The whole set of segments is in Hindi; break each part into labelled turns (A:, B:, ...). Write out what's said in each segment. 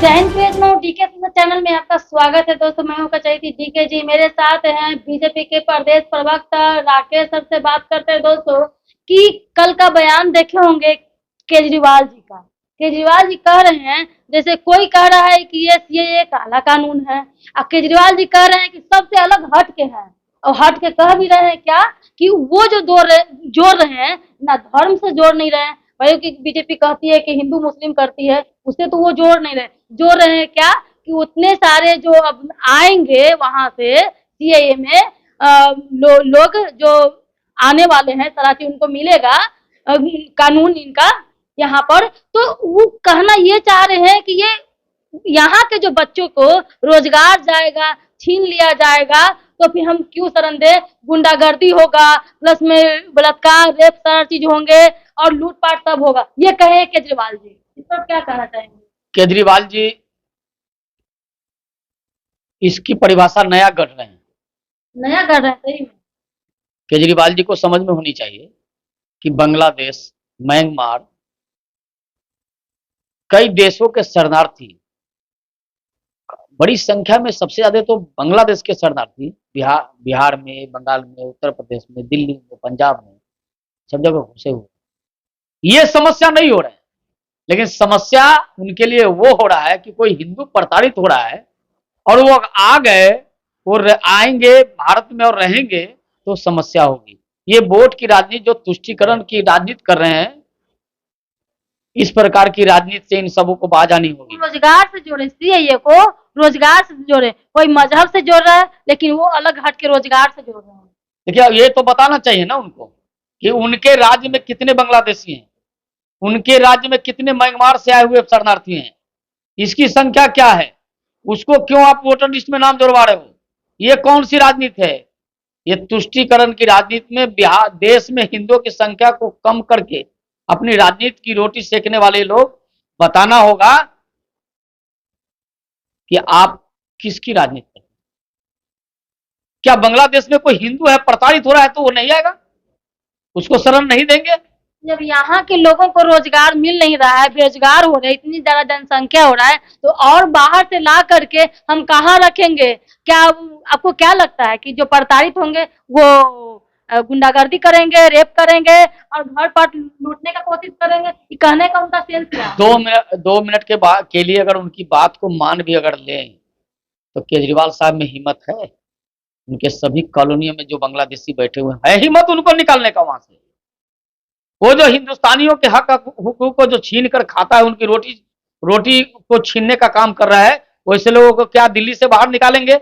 A: जय हिंद प्रिय डीके चैनल में आपका स्वागत है दोस्तों। मैं हूं कचैती डीके जी। मेरे साथ हैं बीजेपी के प्रदेश प्रवक्ता राकेश सर। से बात करते हैं दोस्तों कि कल का बयान देखे होंगे केजरीवाल जी का। केजरीवाल जी कह रहे हैं, जैसे कोई कह रहा है कि ये सीएए काला कानून है, और केजरीवाल जी कह रहे हैं कि सबसे अलग हट के है। और हट के कह भी रहे हैं क्या कि वो जो जोड़ रहे हैं ना, धर्म से जोड़ नहीं रहे हैं। भाई कि बीजेपी कहती है कि हिंदू मुस्लिम करती है, उससे तो वो जोड़ नहीं रहे। जोड़ रहे हैं क्या कि उतने सारे जो अब आएंगे वहां से सीएए में लोग जो आने वाले हैं तलाशी उनको मिलेगा कानून इनका यहाँ पर। तो वो कहना ये चाह रहे हैं कि ये यहाँ के जो बच्चों को रोजगार जाएगा, छीन लिया जाएगा, तो फिर हम क्यों शरण दे। गुंडागर्दी होगा, प्लस में बलात्कार, रेप, सारा चीज होंगे और लूटपाट सब होगा, ये कहे केजरीवाल जी। इस पर क्या कहना चाहेंगे?
B: केजरीवाल जी इसकी परिभाषा नया कर रहे हैं।
A: नया कर रहे हैं सही में।
B: केजरीवाल जी को समझ में होनी चाहिए कि बांग्लादेश, म्यांमार, कई देशों के शरणार्थी, बड़ी संख्या में सबसे ज्यादा तो बांग्लादेश के शरणार्थी बिहार में, बंगाल में, उत्तर प्रदेश में, दिल्ली में, पंजाब में, सब जगह घुसे हुए। ये समस्या नहीं हो रहा है, लेकिन समस्या उनके लिए वो हो रहा है कि कोई हिंदू प्रताड़ित हो रहा है और वो आ गए और आएंगे भारत में और रहेंगे तो समस्या होगी। ये वोट की राजनीति, जो तुष्टीकरण की राजनीति कर रहे हैं, इस प्रकार की राजनीति से इन सबों को बाजा नहीं होगी।
A: रोजगार से जोड़े सीएए को, रोजगार से जोड़े। कोई मजहब से जोड़ रहा है, लेकिन वो अलग हट के रोजगार से जोड़ रहे हैं।
B: देखिए, ये तो बताना चाहिए ना उनको कि उनके राज्य में कितने बांग्लादेशी हैं, उनके राज्य में कितने म्यांमार से आए हुए शरणार्थी हैं, इसकी संख्या क्या है, उसको क्यों आप वोटर लिस्ट में नाम जोड़वा रहे हो। ये कौन सी राजनीति है? ये तुष्टीकरण की राजनीति में बिहार देश में हिंदुओं की संख्या को कम करके अपनी राजनीति की रोटी सेकने वाले लोग बताना होगा कि आप किसकी राजनीति करते हैं। क्या बांग्लादेश में कोई हिंदू है प्रताड़ित हो रहा है तो वो नहीं आएगा, उसको शरण नहीं देंगे?
A: जब यहाँ के लोगों को रोजगार मिल नहीं रहा है, बेरोजगार हो रहे, इतनी ज्यादा जनसंख्या हो रहा है, तो और बाहर से ला करके हम कहाँ रखेंगे? क्या आपको क्या लगता है कि जो प्रताड़ित होंगे वो गुंडागर्दी करेंगे, रेप करेंगे और घर पर लूटने का कोशिश करेंगे? ये कहने का उनका सेंस क्या है?
B: 2 मिनट के लिए अगर उनकी बात को मान भी अगर लें तो केजरीवाल साहब में हिम्मत है? उनके सभी कॉलोनियों में जो बांग्लादेशी बैठे हुए हैं, हिम्मत उनको निकालने का वहां से? वो जो हिंदुस्तानियों के हक हुकूक को जो छीन कर खाता है, उनकी रोटी को छीनने का काम कर रहा है, वैसे लोगों को क्या दिल्ली से बाहर निकालेंगे?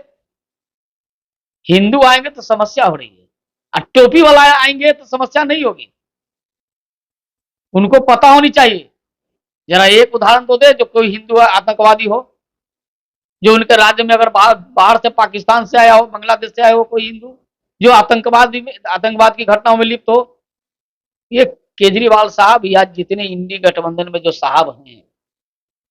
B: हिंदू आएंगे तो समस्या हो रही है, और टोपी वाला आएंगे तो समस्या नहीं होगी। उनको पता होनी चाहिए। जरा एक उदाहरण तो दे, जो कोई हिंदू आतंकवादी हो, जो उनके राज्य में अगर बाहर से, पाकिस्तान से आया हो, बांग्लादेश से आया हो कोई हिंदू जो आतंकवाद की घटनाओं में लिप्त हो। ये केजरीवाल साहब या जितने इंडी गठबंधन में जो साहब हैं,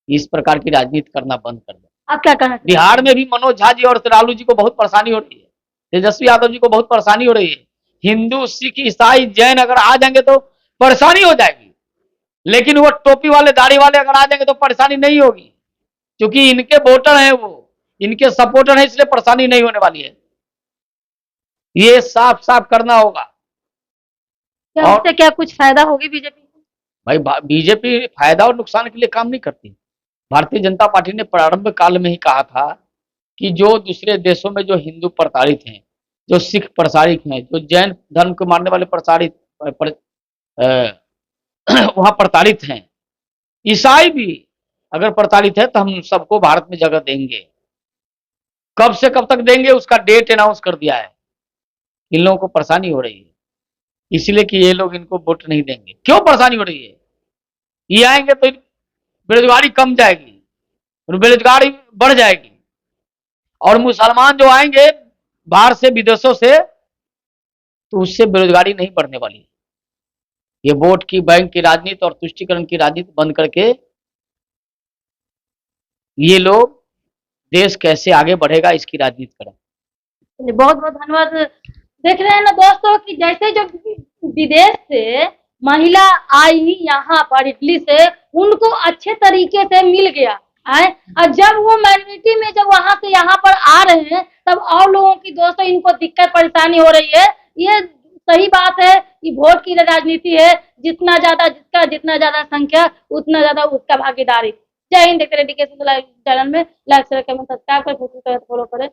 B: इस प्रकार की राजनीति करना बंद कर दो।
A: आप क्या कहना?
B: बिहार में भी मनोज झा जी और लालू जी को बहुत परेशानी हो रही है, तेजस्वी यादव जी को बहुत परेशानी हो रही है। हिंदू, सिख, ईसाई, जैन अगर आ जाएंगे तो परेशानी हो जाएगी, लेकिन वो टोपी वाले, दाढ़ी वाले अगर आ जाएंगे तो परेशानी नहीं होगी, क्योंकि इनके वोटर हैं, वो इनके सपोर्टर हैं, इसलिए परेशानी नहीं होने वाली है। ये साफ साफ करना होगा।
A: क्या इससे क्या कुछ फायदा होगी बीजेपी को?
B: भाई, बीजेपी फायदा और नुकसान के लिए काम नहीं करती। भारतीय जनता पार्टी ने प्रारंभ काल में ही कहा था कि जो दूसरे देशों में जो हिंदू प्रताड़ित हैं, जो सिख प्रताड़ित हैं, जो जैन धर्म को मानने वाले वहां प्रताड़ित हैं, ईसाई भी अगर प्रताड़ित है तो हम सबको भारत में जगह देंगे। कब से कब तक देंगे उसका डेट अनाउंस कर दिया है। इन लोगों को परेशानी हो रही है इसलिए कि ये लोग इनको वोट नहीं देंगे। क्यों परेशानी हो रही है? ये आएंगे तो बेरोजगारी कम जाएगी और बेरोजगारी बढ़ जाएगी, और मुसलमान जो आएंगे बाहर से, विदेशों से, तो उससे बेरोजगारी नहीं बढ़ने वाली है। ये वोट की, बैंक की राजनीति और तुष्टीकरण की राजनीति बंद करके ये लोग देश कैसे आगे बढ़ेगा इसकी राजनीति करें।
A: बहुत बहुत धन्यवाद। देख रहे हैं ना दोस्तों कि जैसे जो विदेश से महिला आई यहाँ पर इटली से, उनको अच्छे तरीके से मिल गया, आए। और जब वो माइनॉरिटी में जब वहां से यहाँ पर आ रहे हैं तब और लोगों की दोस्तों इनको दिक्कत परेशानी हो रही है। ये सही बात है कि वोट की राजनीति है, जितना ज्यादा जिसका जितना ज्यादा संख्या उतना ज्यादा उसका भागीदारी। जय हिंद। देखते रहिए डीके चैनल में। लाइक शेयर कमेंट सब्सक्राइब करें, फॉलो करें।